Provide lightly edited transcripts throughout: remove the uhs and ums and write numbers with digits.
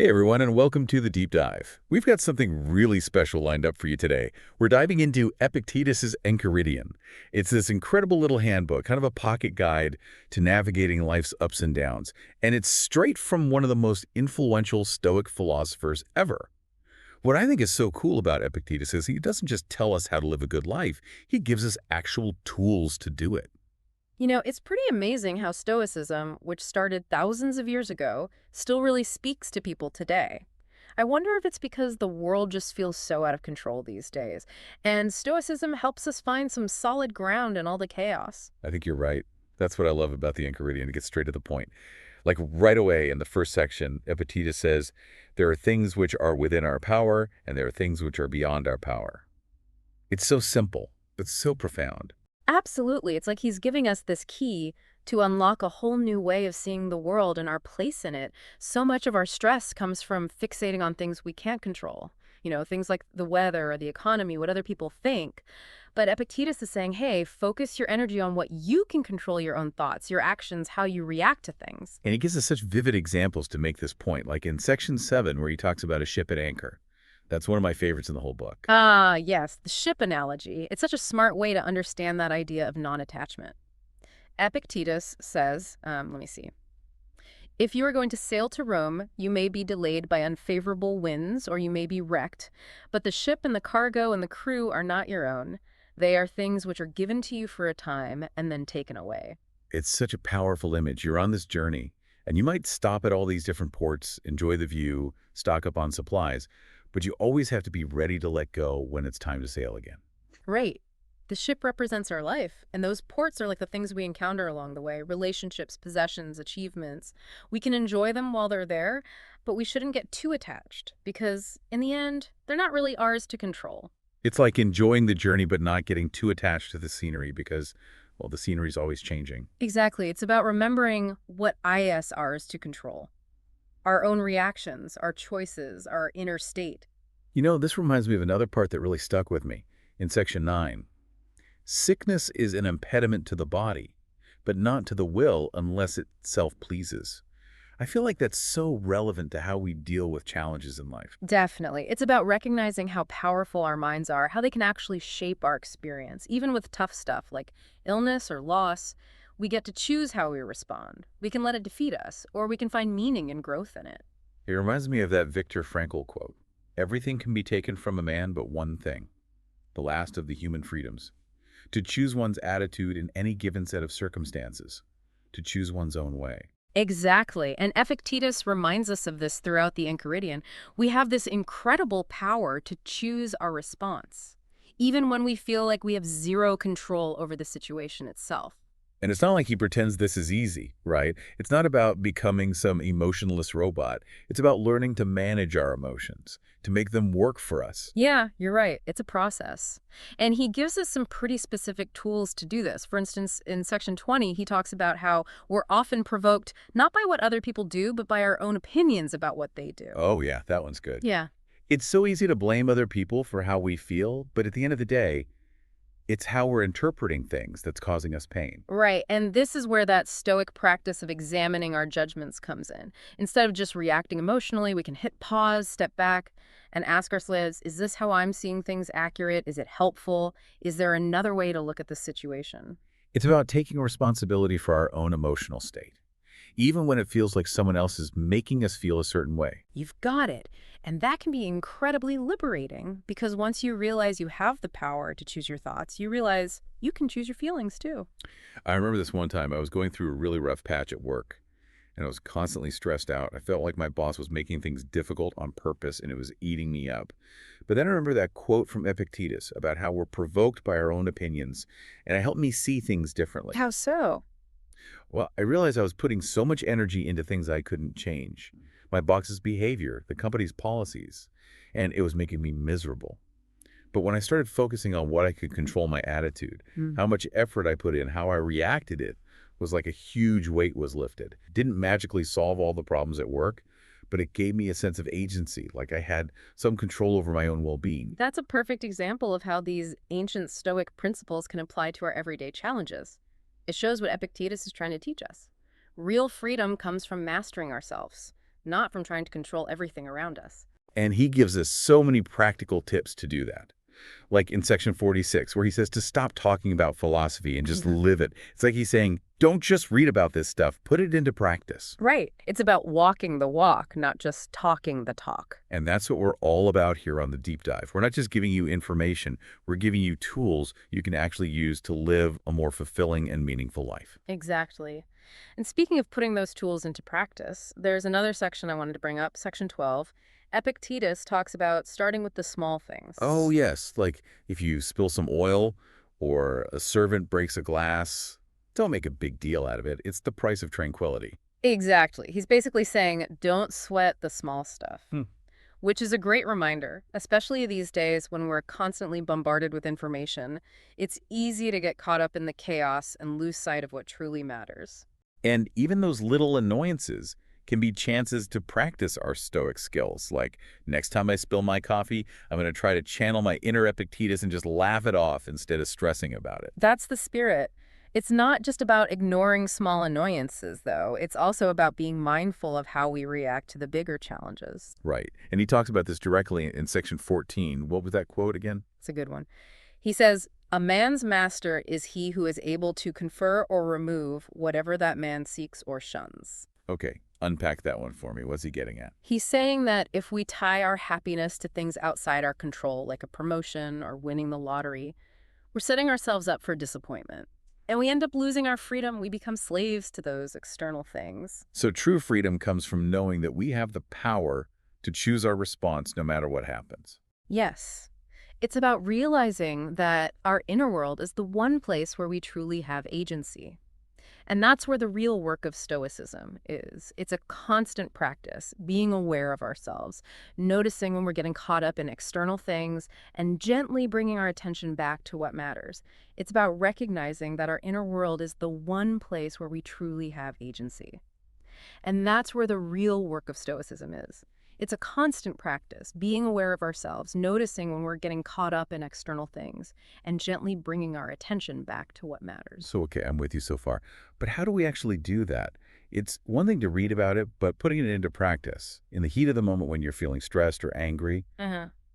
Hey everyone, and welcome to the Deep Dive. We've got something really special lined up for you today. We're diving into Epictetus Enchiridion. It's this incredible little handbook, kind of a pocket guide to navigating life's ups and downs, and it's straight from one of the most influential Stoic philosophers ever. What I think is so cool about Epictetus is he doesn't just tell us how to live a good life, he gives us actual tools to do it. It's pretty amazing how Stoicism, which started thousands of years ago, still really speaks to people today. I wonder if it's because the world just feels so out of control these days, and Stoicism helps us find some solid ground in all the chaos. I think you're right. That's what I love about the Enchiridion. It gets straight to the point. Like right away in the first section, Epictetus says, there are things which are within our power, and there are things which are beyond our power. It's so simple, but so profound. Absolutely, it's like he's giving us this key to unlock a whole new way of seeing the world and our place in it. So much of our stress comes from fixating on things we can't control. Things like the weather or the economy, what other people think. But Epictetus is saying, hey, focus your energy on what you can control: your own thoughts, your actions, how you react to things. And he gives us such vivid examples to make this point, like in section 7, where he talks about a ship at anchor. That's one of my favorites in the whole book. Ah, yes, the ship analogy. It's such a smart way to understand that idea of non-attachment. Epictetus says, let me see. If you are going to sail to Rome, you may be delayed by unfavorable winds or you may be wrecked, but the ship and the cargo and the crew are not your own. They are things which are given to you for a time and then taken away. It's such a powerful image. You're on this journey, and you might stop at all these different ports, enjoy the view, stock up on supplies, but you always have to be ready to let go when it's time to sail again. Right. The ship represents our life, and those ports are like the things we encounter along the way: relationships, possessions, achievements. We can enjoy them while they're there, but we shouldn't get too attached because, in the end, they're not really ours to control. It's like enjoying the journey but not getting too attached to the scenery because, well, the scenery's always changing. Exactly. It's about remembering what is ours to control: our own reactions, our choices, our inner state. This reminds me of another part that really stuck with me. In section 9, sickness is an impediment to the body, but not to the will unless it self-pleases. I feel like that's so relevant to how we deal with challenges in life. Definitely. It's about recognizing how powerful our minds are, how they can actually shape our experience. Even with tough stuff like illness or loss, we get to choose how we respond. We can let it defeat us, or we can find meaning and growth in it. It reminds me of that Viktor Frankl quote. Everything can be taken from a man but one thing, the last of the human freedoms. To choose one's attitude in any given set of circumstances. To choose one's own way. Exactly. And Epictetus reminds us of this throughout the Enchiridion. We have this incredible power to choose our response, even when we feel like we have zero control over the situation itself. And it's not like he pretends this is easy, right? It's not about becoming some emotionless robot. It's about learning to manage our emotions, to make them work for us. Yeah, you're right. It's a process. And he gives us some pretty specific tools to do this. For instance, in section 20, he talks about how we're often provoked not by what other people do, but by our own opinions about what they do. Oh yeah, that one's good. Yeah. It's so easy to blame other people for how we feel, but at the end of the day, it's how we're interpreting things that's causing us pain. Right, and this is where that Stoic practice of examining our judgments comes in. Instead of just reacting emotionally, we can hit pause, step back, and ask ourselves, is this how I'm seeing things accurate? Is it helpful? Is there another way to look at the situation? It's about taking responsibility for our own emotional state, even when it feels like someone else is making us feel a certain way. You've got it. And that can be incredibly liberating because once you realize you have the power to choose your thoughts, you realize you can choose your feelings too. I remember this one time I was going through a really rough patch at work, and I was constantly stressed out. I felt like my boss was making things difficult on purpose, and it was eating me up. But then I remember that quote from Epictetus about how we're provoked by our own opinions, and it helped me see things differently. How so? Well, I realized I was putting so much energy into things I couldn't change. My boss's behavior, the company's policies, and it was making me miserable. But when I started focusing on what I could control, my attitude, how much effort I put in, how I reacted, it was like a huge weight was lifted. It didn't magically solve all the problems at work, but it gave me a sense of agency, like I had some control over my own well-being. That's a perfect example of how these ancient Stoic principles can apply to our everyday challenges. It shows what Epictetus is trying to teach us. Real freedom comes from mastering ourselves, not from trying to control everything around us. And he gives us so many practical tips to do that. Like in section 46, where he says to stop talking about philosophy and just live it. It's like he's saying, don't just read about this stuff, put it into practice. Right. It's about walking the walk, not just talking the talk. And that's what we're all about here on the Deep Dive. We're not just giving you information, we're giving you tools you can actually use to live a more fulfilling and meaningful life. Exactly. And speaking of putting those tools into practice, there's another section I wanted to bring up, section 12. Epictetus talks about starting with the small things. Oh, yes. Like if you spill some oil or a servant breaks a glass, don't make a big deal out of it. It's the price of tranquility. Exactly. He's basically saying, don't sweat the small stuff, which is a great reminder, especially these days when we're constantly bombarded with information. It's easy to get caught up in the chaos and lose sight of what truly matters. And even those little annoyances can be chances to practice our Stoic skills. Like, next time I spill my coffee, I'm going to try to channel my inner Epictetus and just laugh it off instead of stressing about it. That's the spirit. It's not just about ignoring small annoyances, though. It's also about being mindful of how we react to the bigger challenges. Right. And he talks about this directly in section 14. What was that quote again? It's a good one. He says, "A man's master is he who is able to confer or remove whatever that man seeks or shuns." Okay, unpack that one for me. What's he getting at? He's saying that if we tie our happiness to things outside our control, like a promotion or winning the lottery, we're setting ourselves up for disappointment. And we end up losing our freedom. We become slaves to those external things. So true freedom comes from knowing that we have the power to choose our response no matter what happens. Yes. It's about realizing that our inner world is the one place where we truly have agency. And that's where the real work of Stoicism is. It's a constant practice, being aware of ourselves, noticing when we're getting caught up in external things, and gently bringing our attention back to what matters. It's about recognizing that our inner world is the one place where we truly have agency. And that's where the real work of Stoicism is. It's a constant practice, being aware of ourselves, noticing when we're getting caught up in external things, and gently bringing our attention back to what matters. So, okay, I'm with you so far. But how do we actually do that? It's one thing to read about it, but putting it into practice, in the heat of the moment when you're feeling stressed or angry,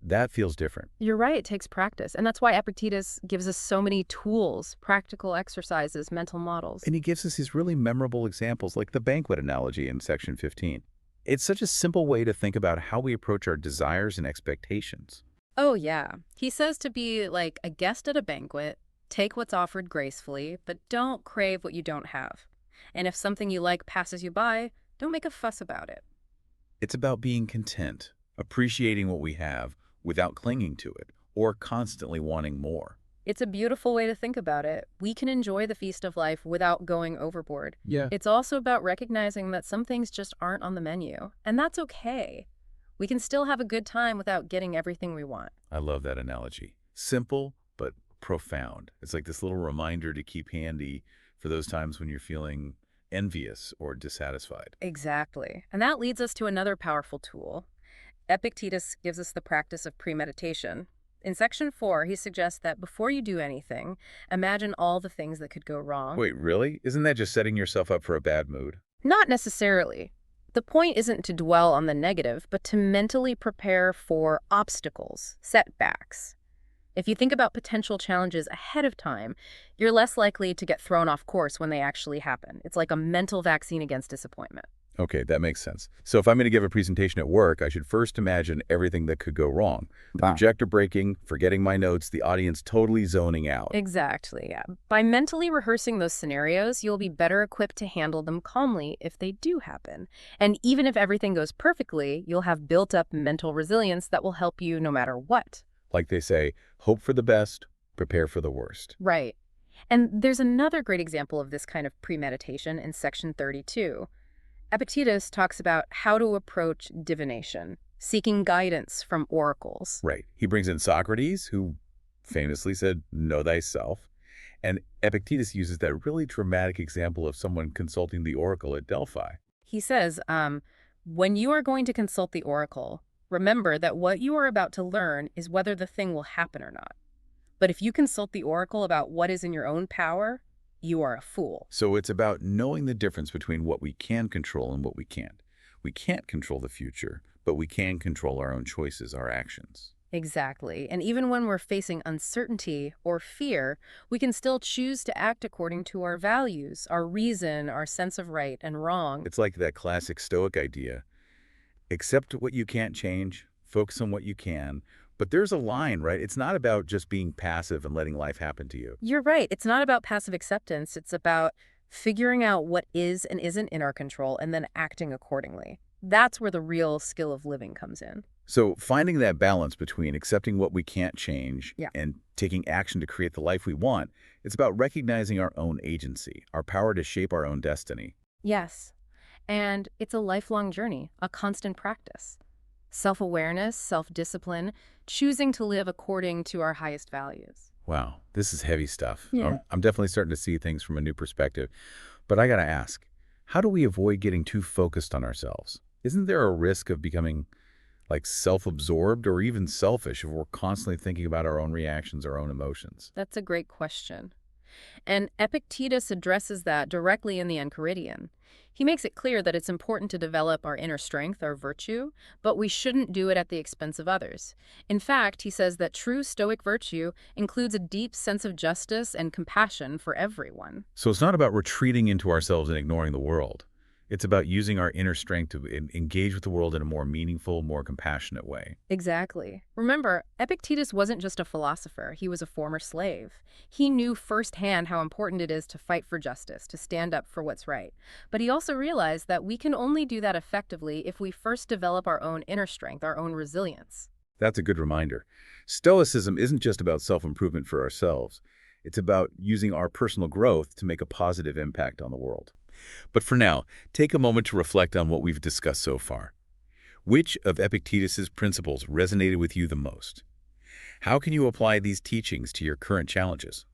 that feels different. You're right, it takes practice. And that's why Epictetus gives us so many tools, practical exercises, mental models. And he gives us these really memorable examples, like the banquet analogy in section 15. It's such a simple way to think about how we approach our desires and expectations. Oh, yeah. He says to be like a guest at a banquet, take what's offered gracefully, but don't crave what you don't have. And if something you like passes you by, don't make a fuss about it. It's about being content, appreciating what we have without clinging to it or constantly wanting more. It's a beautiful way to think about it. We can enjoy the feast of life without going overboard. Yeah. It's also about recognizing that some things just aren't on the menu, and that's okay. We can still have a good time without getting everything we want. I love that analogy. Simple, but profound. It's like this little reminder to keep handy for those times when you're feeling envious or dissatisfied. Exactly. And that leads us to another powerful tool. Epictetus gives us the practice of premeditation. In section 4, he suggests that before you do anything, imagine all the things that could go wrong. Wait, really? Isn't that just setting yourself up for a bad mood? Not necessarily. The point isn't to dwell on the negative, but to mentally prepare for obstacles, setbacks. If you think about potential challenges ahead of time, you're less likely to get thrown off course when they actually happen. It's like a mental vaccine against disappointment. Okay, that makes sense. So if I'm going to give a presentation at work, I should first imagine everything that could go wrong. The projector breaking, forgetting my notes, the audience totally zoning out. Exactly, yeah. By mentally rehearsing those scenarios, you'll be better equipped to handle them calmly if they do happen. And even if everything goes perfectly, you'll have built up mental resilience that will help you no matter what. Like they say, hope for the best, prepare for the worst. Right. And there's another great example of this kind of premeditation in section 32. Epictetus talks about how to approach divination, seeking guidance from oracles. Right. He brings in Socrates, who famously said, know thyself. And Epictetus uses that really dramatic example of someone consulting the oracle at Delphi. He says, when you are going to consult the oracle, remember that what you are about to learn is whether the thing will happen or not. But if you consult the oracle about what is in your own power, you are a fool. So it's about knowing the difference between what we can control and what we can't, We can't control the future, but we can control our own choices, our actions. Exactly. And even when we're facing uncertainty or fear, we can still choose to act according to our values, our reason, our sense of right and wrong. It's like that classic Stoic idea. Accept what you can't change, focus on what you can. But there's a line, right? It's not about just being passive and letting life happen to you. You're right. It's not about passive acceptance. It's about figuring out what is and isn't in our control and then acting accordingly. That's where the real skill of living comes in. So finding that balance between accepting what we can't change Yeah. and taking action to create the life we want, it's about recognizing our own agency, our power to shape our own destiny. Yes. And it's a lifelong journey, a constant practice. Self-awareness, self-discipline, choosing to live according to our highest values. Wow, this is heavy stuff. Yeah. I'm definitely starting to see things from a new perspective. But I got to ask, how do we avoid getting too focused on ourselves? Isn't there a risk of becoming like self-absorbed or even selfish if we're constantly thinking about our own reactions, our own emotions? That's a great question. And Epictetus addresses that directly in the Enchiridion. He makes it clear that it's important to develop our inner strength, our virtue, but we shouldn't do it at the expense of others. In fact, he says that true Stoic virtue includes a deep sense of justice and compassion for everyone. So it's not about retreating into ourselves and ignoring the world. It's about using our inner strength to engage with the world in a more meaningful, more compassionate way. Exactly. Remember, Epictetus wasn't just a philosopher, he was a former slave. He knew firsthand how important it is to fight for justice, to stand up for what's right. But he also realized that we can only do that effectively if we first develop our own inner strength, our own resilience. That's a good reminder. Stoicism isn't just about self-improvement for ourselves. It's about using our personal growth to make a positive impact on the world. But for now, take a moment to reflect on what we've discussed so far. Which of Epictetus's principles resonated with you the most? How can you apply these teachings to your current challenges?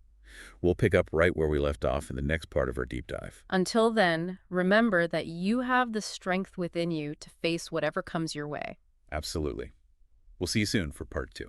We'll pick up right where we left off in the next part of our deep dive. Until then, remember that you have the strength within you to face whatever comes your way. Absolutely. We'll see you soon for part 2.